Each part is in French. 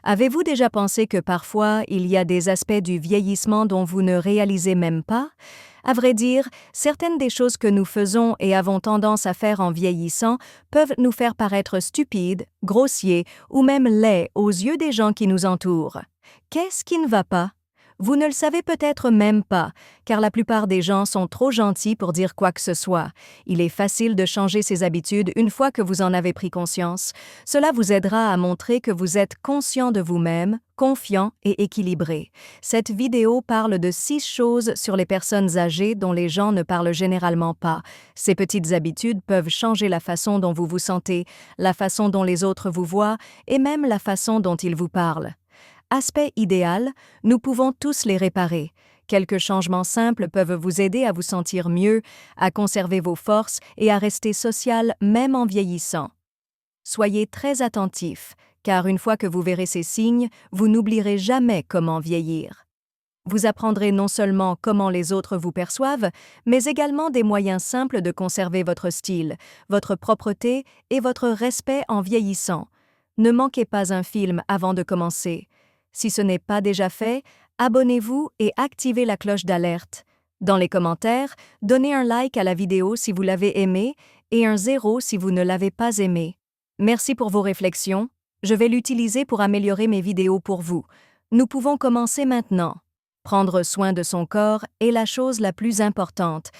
Avez-vous déjà pensé que parfois il y a des aspects du vieillissement dont vous ne réalisez même pas? À vrai dire, certaines des choses que nous faisons et avons tendance à faire en vieillissant peuvent nous faire paraître stupides, grossiers ou même laids aux yeux des gens qui nous entourent. Qu'est-ce qui ne va pas? Vous ne le savez peut-être même pas, car la plupart des gens sont trop gentils pour dire quoi que ce soit. Il est facile de changer ses habitudes une fois que vous en avez pris conscience. Cela vous aidera à montrer que vous êtes conscient de vous-même, confiant et équilibré. Cette vidéo parle de 6 choses sur les personnes âgées dont les gens ne parlent généralement pas. Ces petites habitudes peuvent changer la façon dont vous vous sentez, la façon dont les autres vous voient et même la façon dont ils vous parlent. Aspect idéal, nous pouvons tous les réparer. Quelques changements simples peuvent vous aider à vous sentir mieux, à conserver vos forces et à rester social même en vieillissant. Soyez très attentifs, car une fois que vous verrez ces signes, vous n'oublierez jamais comment vieillir. Vous apprendrez non seulement comment les autres vous perçoivent, mais également des moyens simples de conserver votre style, votre propreté et votre respect en vieillissant. Ne manquez pas un film avant de commencer. Si ce n'est pas déjà fait, abonnez-vous et activez la cloche d'alerte. Dans les commentaires, donnez un like à la vidéo si vous l'avez aimée et un 0 si vous ne l'avez pas aimée. Merci pour vos réflexions. Je vais l'utiliser pour améliorer mes vidéos pour vous. Nous pouvons commencer maintenant. Prendre soin de son corps est la chose la plus importante.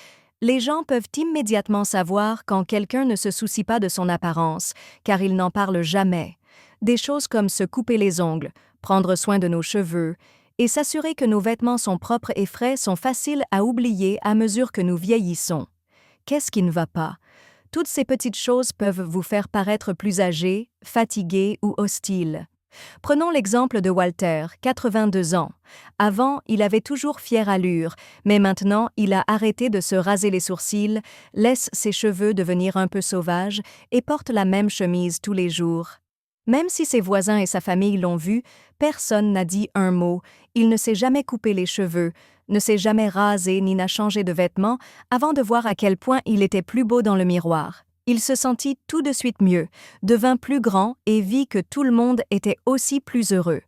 Les gens peuvent immédiatement savoir quand quelqu'un ne se soucie pas de son apparence, car il n'en parle jamais. Des choses comme se couper les ongles, prendre soin de nos cheveux et s'assurer que nos vêtements sont propres et frais sont faciles à oublier à mesure que nous vieillissons. Qu'est-ce qui ne va pas? Toutes ces petites choses peuvent vous faire paraître plus âgé, fatigué ou hostile. Prenons l'exemple de Walter, 82 ans. Avant, il avait toujours fière allure, mais maintenant, il a arrêté de se raser les sourcils, laisse ses cheveux devenir un peu sauvages et porte la même chemise tous les jours. Même si ses voisins et sa famille l'ont vu, personne n'a dit un mot, il ne s'est jamais coupé les cheveux, ne s'est jamais rasé ni n'a changé de vêtements avant de voir à quel point il était plus beau dans le miroir. Il se sentit tout de suite mieux, devint plus grand et vit que tout le monde était aussi plus heureux.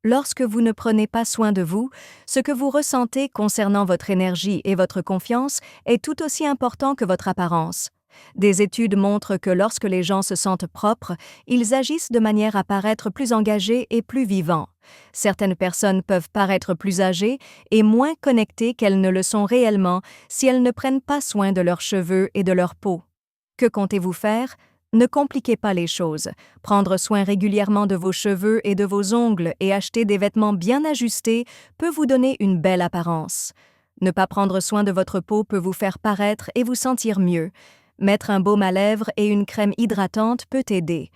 Lorsque vous ne prenez pas soin de vous, ce que vous ressentez concernant votre énergie et votre confiance est tout aussi important que votre apparence. Des études montrent que lorsque les gens se sentent propres, ils agissent de manière à paraître plus engagés et plus vivants. Certaines personnes peuvent paraître plus âgées et moins connectées qu'elles ne le sont réellement si elles ne prennent pas soin de leurs cheveux et de leur peau. Que comptez-vous faire? Ne compliquez pas les choses. Prendre soin régulièrement de vos cheveux et de vos ongles et acheter des vêtements bien ajustés peut vous donner une belle apparence. Ne pas prendre soin de votre peau peut vous faire paraître et vous sentir mieux. Mettre un baume à lèvres et une crème hydratante peut aider.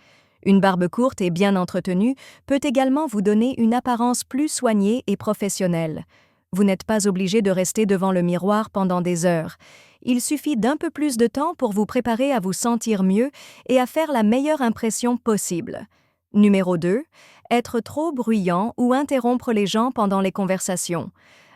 Une barbe courte et bien entretenue peut également vous donner une apparence plus soignée et professionnelle. Vous n'êtes pas obligé de rester devant le miroir pendant des heures. Il suffit d'un peu plus de temps pour vous préparer à vous sentir mieux et à faire la meilleure impression possible. Numéro 2. Être trop bruyant ou interrompre les gens pendant les conversations.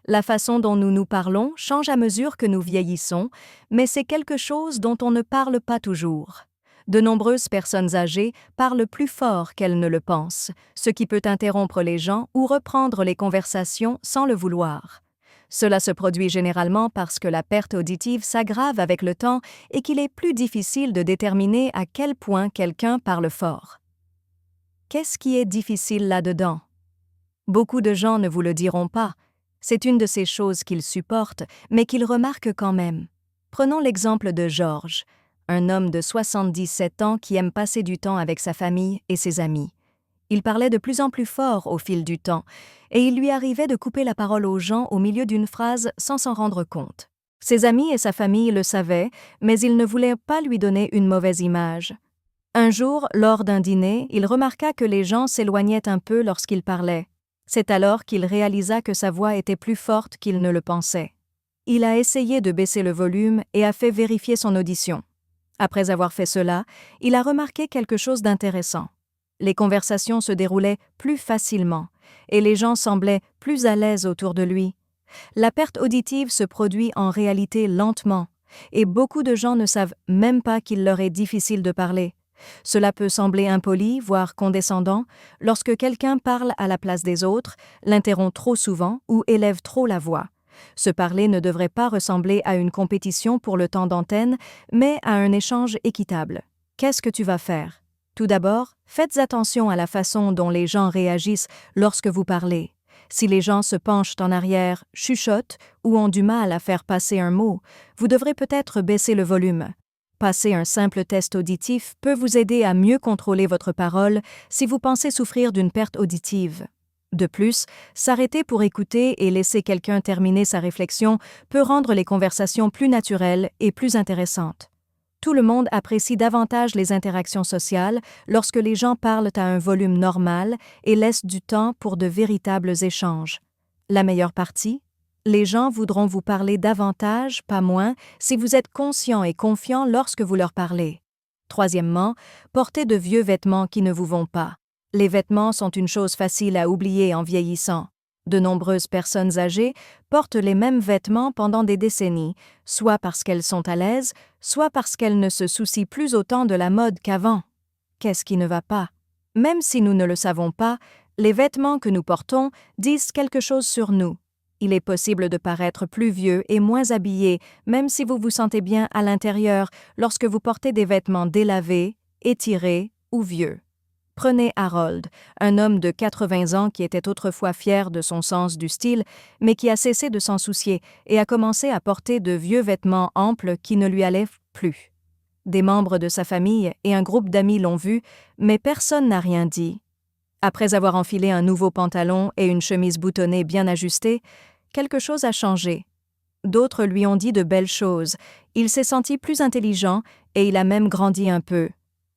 La façon dont nous nous parlons change à mesure que nous vieillissons, mais c'est quelque chose dont on ne parle pas toujours. De nombreuses personnes âgées parlent plus fort qu'elles ne le pensent, ce qui peut interrompre les gens ou reprendre les conversations sans le vouloir. Cela se produit généralement parce que la perte auditive s'aggrave avec le temps et qu'il est plus difficile de déterminer à quel point quelqu'un parle fort. Qu'est-ce qui est difficile là-dedans? Beaucoup de gens ne vous le diront pas. C'est une de ces choses qu'ils supportent, mais qu'ils remarquent quand même. Prenons l'exemple de George, un homme de 77 ans qui aime passer du temps avec sa famille et ses amis. Il parlait de plus en plus fort au fil du temps, et il lui arrivait de couper la parole aux gens au milieu d'une phrase sans s'en rendre compte. Ses amis et sa famille le savaient, mais ils ne voulaient pas lui donner une mauvaise image. Un jour, lors d'un dîner, il remarqua que les gens s'éloignaient un peu lorsqu'il parlait. C'est alors qu'il réalisa que sa voix était plus forte qu'il ne le pensait. Il a essayé de baisser le volume et a fait vérifier son audition. Après avoir fait cela, il a remarqué quelque chose d'intéressant. Les conversations se déroulaient plus facilement, et les gens semblaient plus à l'aise autour de lui. La perte auditive se produit en réalité lentement, et beaucoup de gens ne savent même pas qu'il leur est difficile de parler. Cela peut sembler impoli, voire condescendant, lorsque quelqu'un parle à la place des autres, l'interrompt trop souvent ou élève trop la voix. Se parler ne devrait pas ressembler à une compétition pour le temps d'antenne, mais à un échange équitable. Qu'est-ce que tu vas faire? Tout d'abord, faites attention à la façon dont les gens réagissent lorsque vous parlez. Si les gens se penchent en arrière, chuchotent ou ont du mal à faire passer un mot, vous devrez peut-être baisser le volume. Passer un simple test auditif peut vous aider à mieux contrôler votre parole si vous pensez souffrir d'une perte auditive. De plus, s'arrêter pour écouter et laisser quelqu'un terminer sa réflexion peut rendre les conversations plus naturelles et plus intéressantes. Tout le monde apprécie davantage les interactions sociales lorsque les gens parlent à un volume normal et laissent du temps pour de véritables échanges. La meilleure partie? Les gens voudront vous parler davantage, pas moins, si vous êtes conscient et confiant lorsque vous leur parlez. Troisièmement, portez de vieux vêtements qui ne vous vont pas. Les vêtements sont une chose facile à oublier en vieillissant. De nombreuses personnes âgées portent les mêmes vêtements pendant des décennies, soit parce qu'elles sont à l'aise, soit parce qu'elles ne se soucient plus autant de la mode qu'avant. Qu'est-ce qui ne va pas? Même si nous ne le savons pas, les vêtements que nous portons disent quelque chose sur nous. Il est possible de paraître plus vieux et moins habillé, même si vous vous sentez bien à l'intérieur lorsque vous portez des vêtements délavés, étirés ou vieux. Prenez Harold, un homme de 80 ans qui était autrefois fier de son sens du style, mais qui a cessé de s'en soucier et a commencé à porter de vieux vêtements amples qui ne lui allaient plus. Des membres de sa famille et un groupe d'amis l'ont vu, mais personne n'a rien dit. Après avoir enfilé un nouveau pantalon et une chemise boutonnée bien ajustée, quelque chose a changé. D'autres lui ont dit de belles choses, il s'est senti plus intelligent et il a même grandi un peu.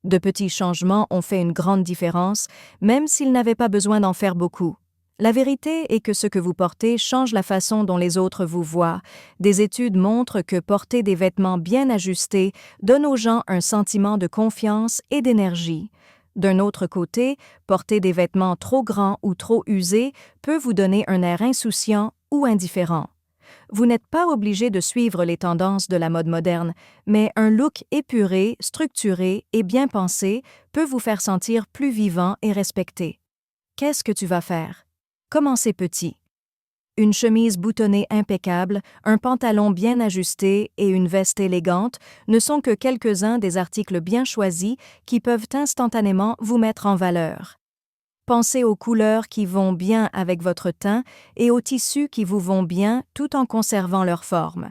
De petits changements ont fait une grande différence, même s'il n'avait pas besoin d'en faire beaucoup. La vérité est que ce que vous portez change la façon dont les autres vous voient. Des études montrent que porter des vêtements bien ajustés donne aux gens un sentiment de confiance et d'énergie. D'un autre côté, porter des vêtements trop grands ou trop usés peut vous donner un air insouciant ou indifférent. Vous n'êtes pas obligé de suivre les tendances de la mode moderne, mais un look épuré, structuré et bien pensé peut vous faire sentir plus vivant et respecté. Qu'est-ce que tu vas faire? Commencez petit. Une chemise boutonnée impeccable, un pantalon bien ajusté et une veste élégante ne sont que quelques-uns des articles bien choisis qui peuvent instantanément vous mettre en valeur. Pensez aux couleurs qui vont bien avec votre teint et aux tissus qui vous vont bien tout en conservant leur forme.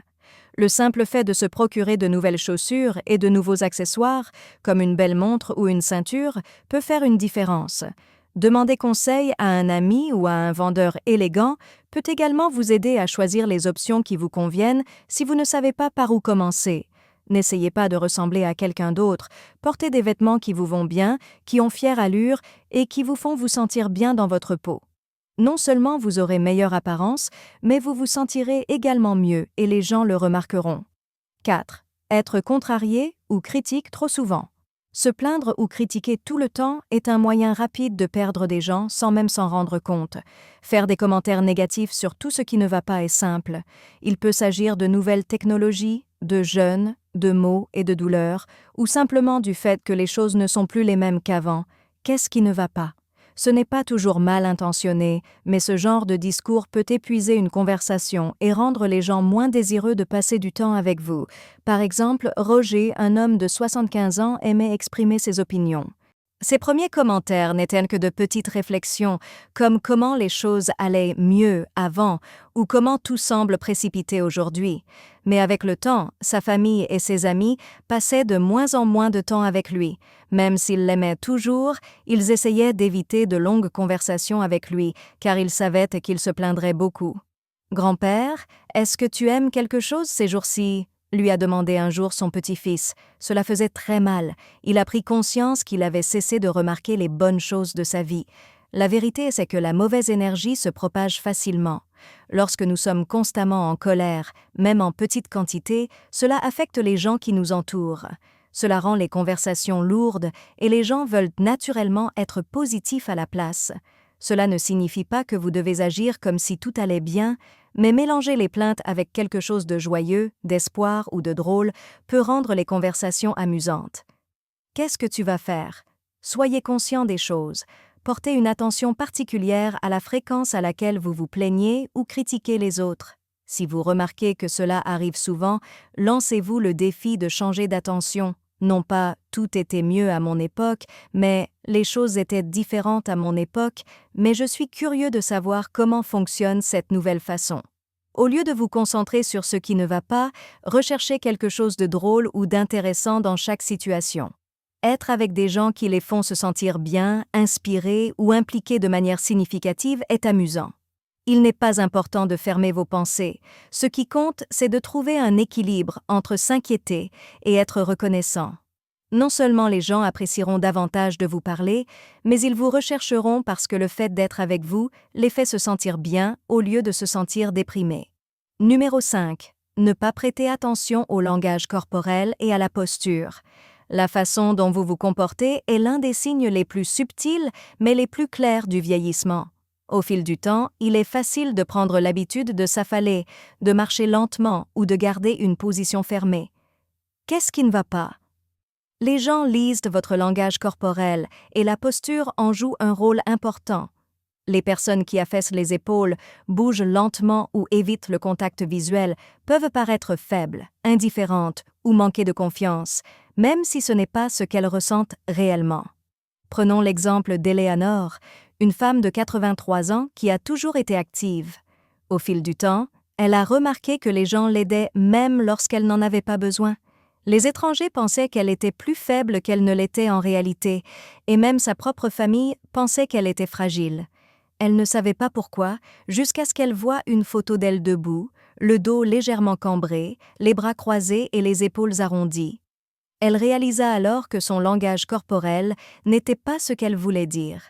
Le simple fait de se procurer de nouvelles chaussures et de nouveaux accessoires, comme une belle montre ou une ceinture, peut faire une différence. Demander conseil à un ami ou à un vendeur élégant peut également vous aider à choisir les options qui vous conviennent si vous ne savez pas par où commencer. N'essayez pas de ressembler à quelqu'un d'autre, portez des vêtements qui vous vont bien, qui ont fière allure et qui vous font vous sentir bien dans votre peau. Non seulement vous aurez meilleure apparence, mais vous vous sentirez également mieux et les gens le remarqueront. 4. Être contrarié ou critique trop souvent. Se plaindre ou critiquer tout le temps est un moyen rapide de perdre des gens sans même s'en rendre compte. Faire des commentaires négatifs sur tout ce qui ne va pas est simple. Il peut s'agir de nouvelles technologies, de jeunes, de maux et de douleurs, ou simplement du fait que les choses ne sont plus les mêmes qu'avant. Qu'est-ce qui ne va pas? Ce n'est pas toujours mal intentionné, mais ce genre de discours peut épuiser une conversation et rendre les gens moins désireux de passer du temps avec vous. Par exemple, Roger, un homme de 75 ans, aimait exprimer ses opinions. Ses premiers commentaires n'étaient que de petites réflexions, comme comment les choses allaient mieux avant ou comment tout semble précipité aujourd'hui. Mais avec le temps, sa famille et ses amis passaient de moins en moins de temps avec lui. Même s'ils l'aimaient toujours, ils essayaient d'éviter de longues conversations avec lui, car ils savaient qu'il se plaindrait beaucoup. « Grand-père, est-ce que tu aimes quelque chose ces jours-ci » lui a demandé un jour son petit-fils. Cela faisait très mal. Il a pris conscience qu'il avait cessé de remarquer les bonnes choses de sa vie. La vérité, c'est que la mauvaise énergie se propage facilement. Lorsque nous sommes constamment en colère, même en petite quantité, cela affecte les gens qui nous entourent. Cela rend les conversations lourdes et les gens veulent naturellement être positifs à la place. Cela ne signifie pas que vous devez agir comme si tout allait bien, mais mélanger les plaintes avec quelque chose de joyeux, d'espoir ou de drôle peut rendre les conversations amusantes. Qu'est-ce que tu vas faire? Soyez conscient des choses. Portez une attention particulière à la fréquence à laquelle vous vous plaignez ou critiquez les autres. Si vous remarquez que cela arrive souvent, lancez-vous le défi de changer d'attention. Non pas « tout était mieux à mon époque », mais « les choses étaient différentes à mon époque, mais je suis curieux de savoir comment fonctionne cette nouvelle façon ». Au lieu de vous concentrer sur ce qui ne va pas, recherchez quelque chose de drôle ou d'intéressant dans chaque situation. Être avec des gens qui les font se sentir bien, inspirés ou impliqués de manière significative est amusant. Il n'est pas important de fermer vos pensées. Ce qui compte, c'est de trouver un équilibre entre s'inquiéter et être reconnaissant. Non seulement les gens apprécieront davantage de vous parler, mais ils vous rechercheront parce que le fait d'être avec vous les fait se sentir bien au lieu de se sentir déprimés. Numéro 5. Ne pas prêter attention au langage corporel et à la posture. La façon dont vous vous comportez est l'un des signes les plus subtils mais les plus clairs du vieillissement. Au fil du temps, il est facile de prendre l'habitude de s'affaler, de marcher lentement ou de garder une position fermée. Qu'est-ce qui ne va pas? Les gens lisent votre langage corporel et la posture en joue un rôle important. Les personnes qui affaissent les épaules, bougent lentement ou évitent le contact visuel peuvent paraître faibles, indifférentes ou manquer de confiance, même si ce n'est pas ce qu'elles ressentent réellement. Prenons l'exemple d'Eleanor, une femme de 83 ans qui a toujours été active. Au fil du temps, elle a remarqué que les gens l'aidaient même lorsqu'elle n'en avait pas besoin. Les étrangers pensaient qu'elle était plus faible qu'elle ne l'était en réalité, et même sa propre famille pensait qu'elle était fragile. Elle ne savait pas pourquoi, jusqu'à ce qu'elle voie une photo d'elle debout, le dos légèrement cambré, les bras croisés et les épaules arrondies. Elle réalisa alors que son langage corporel n'était pas ce qu'elle voulait dire.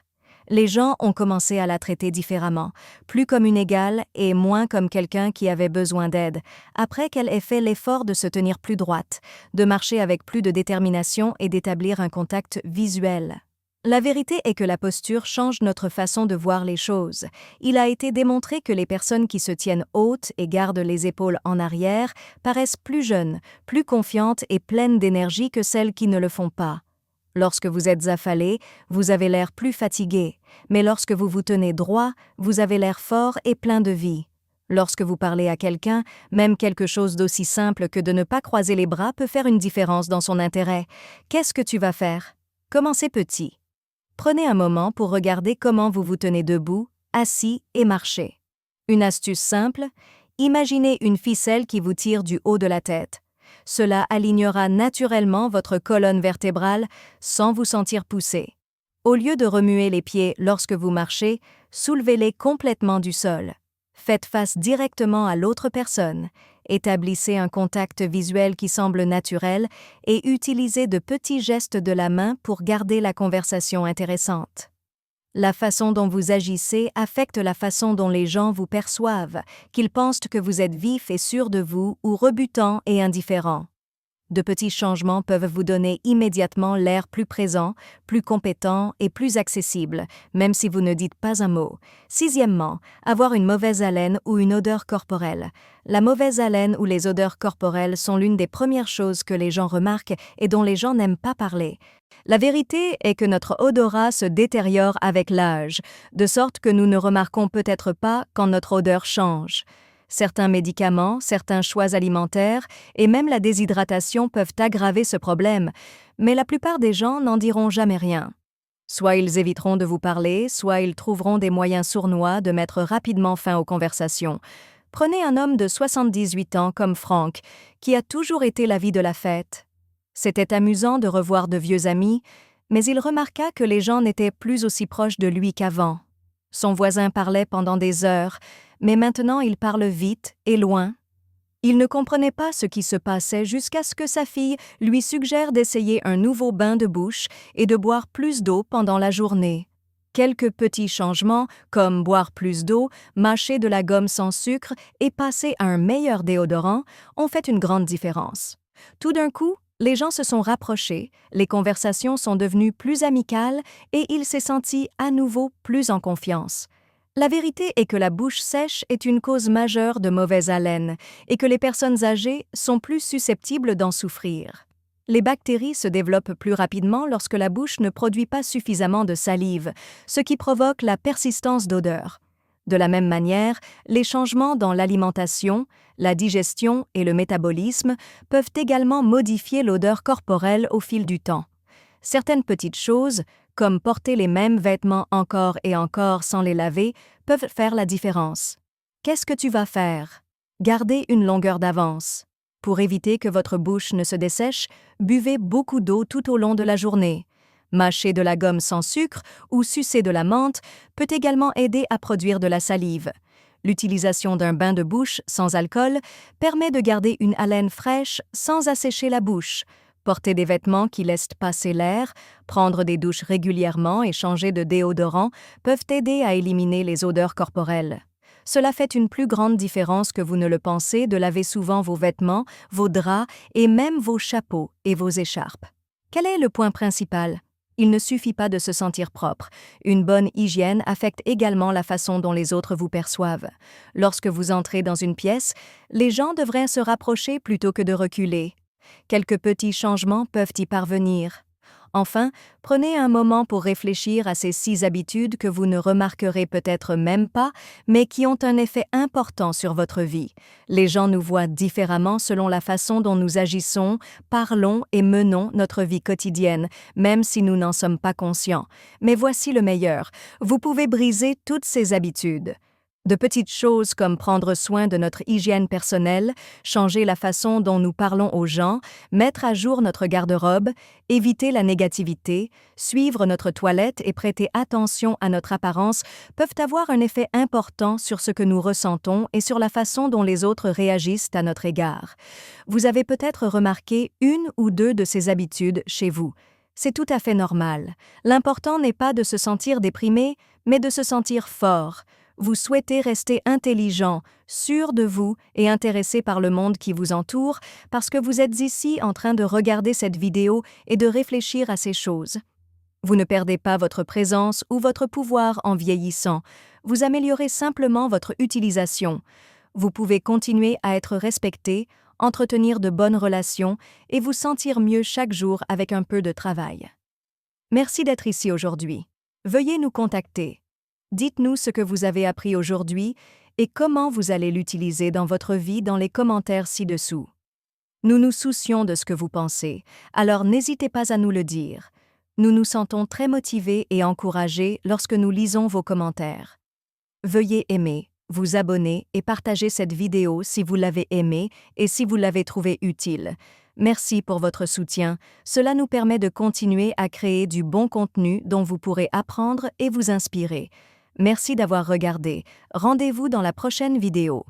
Les gens ont commencé à la traiter différemment, plus comme une égale et moins comme quelqu'un qui avait besoin d'aide, après qu'elle ait fait l'effort de se tenir plus droite, de marcher avec plus de détermination et d'établir un contact visuel. La vérité est que la posture change notre façon de voir les choses. Il a été démontré que les personnes qui se tiennent hautes et gardent les épaules en arrière paraissent plus jeunes, plus confiantes et pleines d'énergie que celles qui ne le font pas. Lorsque vous êtes affalé, vous avez l'air plus fatigué, mais lorsque vous vous tenez droit, vous avez l'air fort et plein de vie. Lorsque vous parlez à quelqu'un, même quelque chose d'aussi simple que de ne pas croiser les bras peut faire une différence dans son intérêt. Qu'est-ce que tu vas faire? Commencez petit. Prenez un moment pour regarder comment vous vous tenez debout, assis et marchez. Une astuce simple, imaginez une ficelle qui vous tire du haut de la tête. Cela alignera naturellement votre colonne vertébrale sans vous sentir poussé. Au lieu de remuer les pieds lorsque vous marchez, soulevez-les complètement du sol. Faites face directement à l'autre personne. Établissez un contact visuel qui semble naturel et utilisez de petits gestes de la main pour garder la conversation intéressante. La façon dont vous agissez affecte la façon dont les gens vous perçoivent, qu'ils pensent que vous êtes vif et sûr de vous ou rebutant et indifférent. De petits changements peuvent vous donner immédiatement l'air plus présent, plus compétent et plus accessible, même si vous ne dites pas un mot. Sixièmement, avoir une mauvaise haleine ou une odeur corporelle. La mauvaise haleine ou les odeurs corporelles sont l'une des premières choses que les gens remarquent et dont les gens n'aiment pas parler. La vérité est que notre odorat se détériore avec l'âge, de sorte que nous ne remarquons peut-être pas quand notre odeur change. Certains médicaments, certains choix alimentaires et même la déshydratation peuvent aggraver ce problème, mais la plupart des gens n'en diront jamais rien. Soit ils éviteront de vous parler, soit ils trouveront des moyens sournois de mettre rapidement fin aux conversations. Prenez un homme de 78 ans comme Frank, qui a toujours été la vie de la fête. C'était amusant de revoir de vieux amis, mais il remarqua que les gens n'étaient plus aussi proches de lui qu'avant. Son voisin parlait pendant des heures, mais maintenant il parle vite et loin. Il ne comprenait pas ce qui se passait jusqu'à ce que sa fille lui suggère d'essayer un nouveau bain de bouche et de boire plus d'eau pendant la journée. Quelques petits changements, comme boire plus d'eau, mâcher de la gomme sans sucre et passer à un meilleur déodorant, ont fait une grande différence. Tout d'un coup, les gens se sont rapprochés, les conversations sont devenues plus amicales et il s'est senti à nouveau plus en confiance. La vérité est que la bouche sèche est une cause majeure de mauvaise haleine et que les personnes âgées sont plus susceptibles d'en souffrir. Les bactéries se développent plus rapidement lorsque la bouche ne produit pas suffisamment de salive, ce qui provoque la persistance d'odeurs. De la même manière, les changements dans l'alimentation, la digestion et le métabolisme peuvent également modifier l'odeur corporelle au fil du temps. Certaines petites choses, comme porter les mêmes vêtements encore et encore sans les laver, peuvent faire la différence. Qu'est-ce que tu vas faire? Gardez une longueur d'avance. Pour éviter que votre bouche ne se dessèche, buvez beaucoup d'eau tout au long de la journée. Mâcher de la gomme sans sucre ou sucer de la menthe peut également aider à produire de la salive. L'utilisation d'un bain de bouche sans alcool permet de garder une haleine fraîche sans assécher la bouche. Porter des vêtements qui laissent passer l'air, prendre des douches régulièrement et changer de déodorant peuvent aider à éliminer les odeurs corporelles. Cela fait une plus grande différence que vous ne le pensez de laver souvent vos vêtements, vos draps et même vos chapeaux et vos écharpes. Quel est le point principal? Il ne suffit pas de se sentir propre. Une bonne hygiène affecte également la façon dont les autres vous perçoivent. Lorsque vous entrez dans une pièce, les gens devraient se rapprocher plutôt que de reculer. Quelques petits changements peuvent y parvenir. Enfin, prenez un moment pour réfléchir à ces 6 habitudes que vous ne remarquerez peut-être même pas, mais qui ont un effet important sur votre vie. Les gens nous voient différemment selon la façon dont nous agissons, parlons et menons notre vie quotidienne, même si nous n'en sommes pas conscients. Mais voici le meilleur, vous pouvez briser toutes ces habitudes. De petites choses comme prendre soin de notre hygiène personnelle, changer la façon dont nous parlons aux gens, mettre à jour notre garde-robe, éviter la négativité, suivre notre toilette et prêter attention à notre apparence peuvent avoir un effet important sur ce que nous ressentons et sur la façon dont les autres réagissent à notre égard. Vous avez peut-être remarqué 1 ou 2 de ces habitudes chez vous. C'est tout à fait normal. L'important n'est pas de se sentir déprimé, mais de se sentir fort. Vous souhaitez rester intelligent, sûr de vous et intéressé par le monde qui vous entoure parce que vous êtes ici en train de regarder cette vidéo et de réfléchir à ces choses. Vous ne perdez pas votre présence ou votre pouvoir en vieillissant. Vous améliorez simplement votre utilisation. Vous pouvez continuer à être respecté, entretenir de bonnes relations et vous sentir mieux chaque jour avec un peu de travail. Merci d'être ici aujourd'hui. Veuillez nous contacter. Dites-nous ce que vous avez appris aujourd'hui et comment vous allez l'utiliser dans votre vie dans les commentaires ci-dessous. Nous nous soucions de ce que vous pensez, alors n'hésitez pas à nous le dire. Nous nous sentons très motivés et encouragés lorsque nous lisons vos commentaires. Veuillez aimer, vous abonner et partager cette vidéo si vous l'avez aimée et si vous l'avez trouvée utile. Merci pour votre soutien, cela nous permet de continuer à créer du bon contenu dont vous pourrez apprendre et vous inspirer. Merci d'avoir regardé. Rendez-vous dans la prochaine vidéo.